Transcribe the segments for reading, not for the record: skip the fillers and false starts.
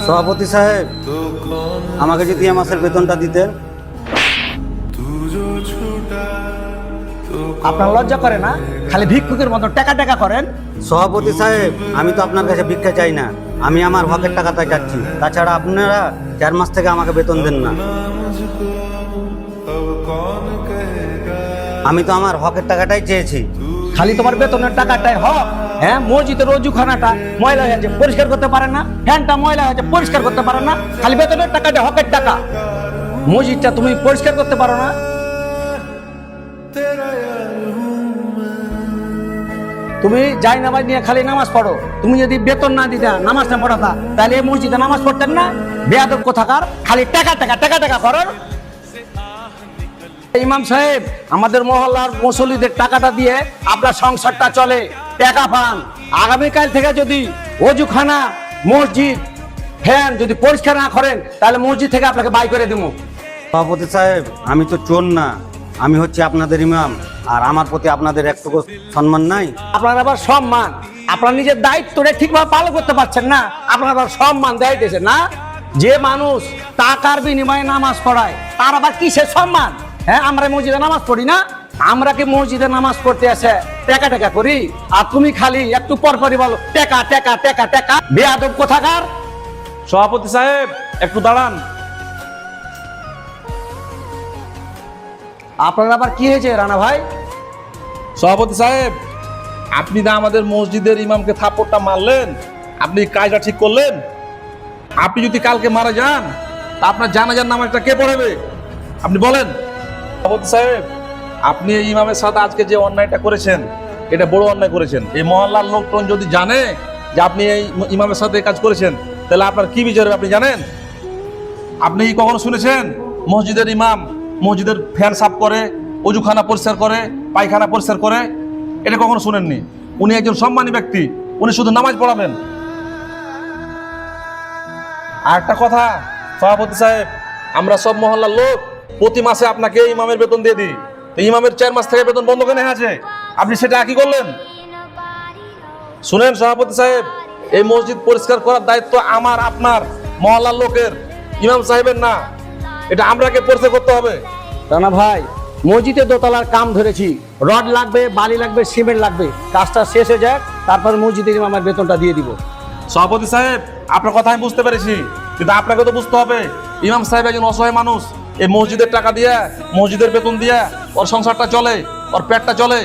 সভাপতি সাহেব, আমাকে যদি এ মাসের বেতনটা দিতেন। আপনার লজ্জা করে না? খালি ভিক্ষুকের মতো টাকা টাকা করেন। সভাপতি সাহেব, আমি তো আপনার কাছে ভিক্ষা চাই না, আমি আমার হকের টাকাটাই চাচ্ছি। তাছাড়া আপনারা 4 মাস থেকে আমাকে বেতন দেন না। আমি তো আমার হকের টাকাটাই চেয়েছি। খালি তোমার বেতনের টাকাটাই হক? হ্যাঁ, মসজিদের রজুখানাটা ময়লা হয়েছে, পরিষ্কার করতে পারেন না। ফ্যানটা ময়লা হয়েছে, পরিষ্কার করতে পারেন না। খালি বেতনের টাকাটা হকের টাকা, মসজিদটা তুমি পরিষ্কার করতে পারো না। তুমি যাই নামাজ নিয়ে খালি নামাজ পড়ো। তুমি যদি বেতন না দিতে, নামাজ না পড়াতা, তাহলে এই মসজিদে নামাজ পড়তেন না। বেয়াদব কোথাকার, খালি টাকা টাকা টাকা টাকা করেন। ইমাম সাহেব, আমাদের মহল্লার মুসল্লিদের টাকাটা দিয়ে আপনার সংসারটা চলে, টাকা পান। আগামীকাল থেকে যদি ওযুখানা, মসজিদ, ফ্যান যদি পরিষ্কার না করেন, তাহলে মসজিদ থেকে আপনাকে বাই করে দেবো। সভাপতি সাহেব, আমি তো চোর না, আমি হচ্ছে আপনাদের ইমাম। আর আমার প্রতি আপনাদের একটুকু সম্মান নাই? আপনার আবার সম্মান? আপনার নিজের দায়িত্বটা ঠিকভাবে পালন করতে পারছেন না, আপনার আবার সম্মান দেয় দিয়েছেন না? যে মানুষ টাকার বিনিময়ে নামাজ পড়ায়, তার আবার কিসের সম্মান? হ্যাঁ, আমরা মসজিদে নামাজ পড়ি না? আমরা কি মসজিদে নামাজ পড়তে আসে টাকা টাকা করি? আর তুমি খালি একটু পর পরই বলো টাকা টাকা টাকা টাকা। বেয়াদব কোথাকার। সভাপতি সাহেব, একটু দাঁড়ান। আপনার আবার কি হয়েছে রানা ভাই? সভাপতি সাহেব, আপনি না আমাদের মসজিদের ইমামকে থাপ্পড়টা মারলেন, আপনি কাজটা ঠিক করলেন? আপনি যদি কালকে মারা যান, তা আপনার জানাজার নামাজটা কে পড়াবে? আপনি বলেন। সভাপতি সাহেব, আপনি এই ইমামের সাথে আজকে যে অন্যায়টা করেছেন, এটা বড় অন্যায় করেছেন। এই মহল্লার লোকজন যদি জানে যে আপনি এই ইমামের সাথে এই কাজ করেছেন, তাহলে আপনার কি বিচার হবে আপনি জানেন? আপনি কখনো শুনেছেন মসজিদের ইমাম মসজিদের ফ্যান সাফ করে, অজুখানা পরিষ্কার করে, পায়খানা পরিষ্কার করে? এটা কখনো শুনেননি। উনি একজন সম্মানী ব্যক্তি, উনি শুধু নামাজ পড়াবেন। আর একটা কথা সভাপতি সাহেব, আমরা সব মহল্লার লোক প্রতি মাসে আপনাকে ইমামের বেতন দিয়ে দিই। তো ইমামের 4 মাস থেকে বেতন বন্ধ কেন আছে? আপনি সেটা কি করলেন? শুনেন সভাপতি সাহেব, এই মসজিদ পরিষ্কার করার দায়িত্ব আমার, আপনার, মহল্লার লোকের, ইমাম সাহেবের না। এটা আমরাকে পরিষ্কার করতে হবে। রানা ভাই, মসজিদে দোতলার কাম ধরেছি, রড লাগবে, বালি লাগবে, সিমেন্ট লাগবে। কাজটা শেষ হয়ে যাক, তারপর মসজিদের ইমামের বেতনটা দিয়ে দিব। সভাপতি সাহেব, আপনার কথা আমি বুঝতে পেরেছি, কিন্তু আপনাকে তো বুঝতে হবে ইমাম সাহেব একজন অসহায় মানুষ। এই মসজিদের টাকা দিয়ে, মসজিদের বেতন দিয়ে ওর সংসারটা চলে, ওর পেটটা চলে।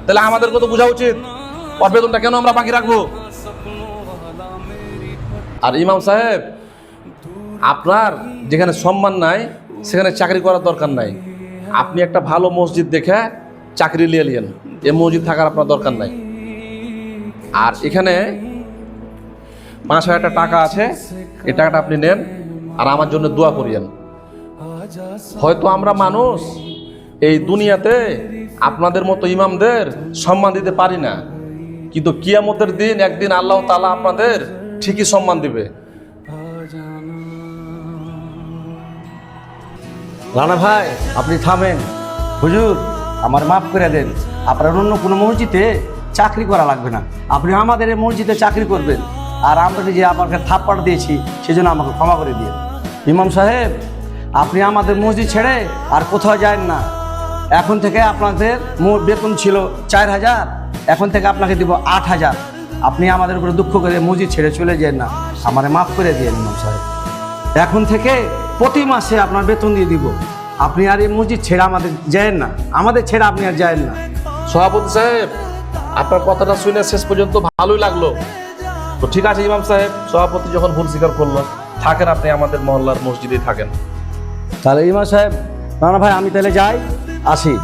তাহলে আমাদেরকে তো বোঝা উচিত ওর বেতনটা কেন আমরা বাকি রাখবো। আর ইমাম সাহেব, আপনার যেখানে সম্মান নাই সেখানে চাকরি করার দরকার নাই। আপনি একটা ভালো মসজিদ দেখে চাকরি নিয়ে নিয়েন, এই মসজিদ থাকার আপনার দরকার নাই। আর এখানে 5,000 টাকা আছে, এই টাকাটা আপনি নেন আর আমার জন্য দোয়া করিয়েন। হয়তো আমরা মানুষ এই দুনিয়াতে আপনাদের মতো ইমামদের সম্মান দিতে পারি না, কিন্তু কিয়ামতের দিন একদিন আল্লাহ তাআলা আপনাদের ঠিকই সম্মান দিবে। রানা ভাই, আপনি থামেন। হুজুর, আমার মাফ করে দেন। আপনার অন্য কোনো মসজিদে চাকরি করা লাগবে না, আপনি আমাদের এই মসজিদে চাকরি করবেন। আর আমরা যে আপনাকে থাপ্পড় দিয়েছি, সেজন্য আমাকে ক্ষমা করে দিন। ইমাম সাহেব, আপনি আমাদের মসজিদ ছেড়ে আর কোথাও যান না। এখন থেকে আপনাদের বেতন ছিল 4,000, এখন থেকে আপনাকে দিব 8,000। আপনি আমাদের উপরে দুঃখ করে মসজিদ ছেড়ে চলে যান না, আমারে মাফ করে দিন ইমাম সাহেব। এখন থেকে প্রতি মাসে আপনার বেতন দিয়ে দিব। আপনি আর এই মসজিদ ছেড়ে আমাদের যায়েন না, আমাদের ছেড়ে আপনি আর যায়েন না। সভাপতি সাহেব, আপনার কথাটা শুনে শেষ পর্যন্ত ভালোই লাগলো। তো ঠিক আছে ইমাম সাহেব, সভাপতি যখন ভুল স্বীকার করলো, থাকেন আপনি আমাদের মহল্লার মসজিদেই থাকেন। তাহলে ইমাম সাহেব, রানা ভাই, আমি তাহলে যাই, আসি।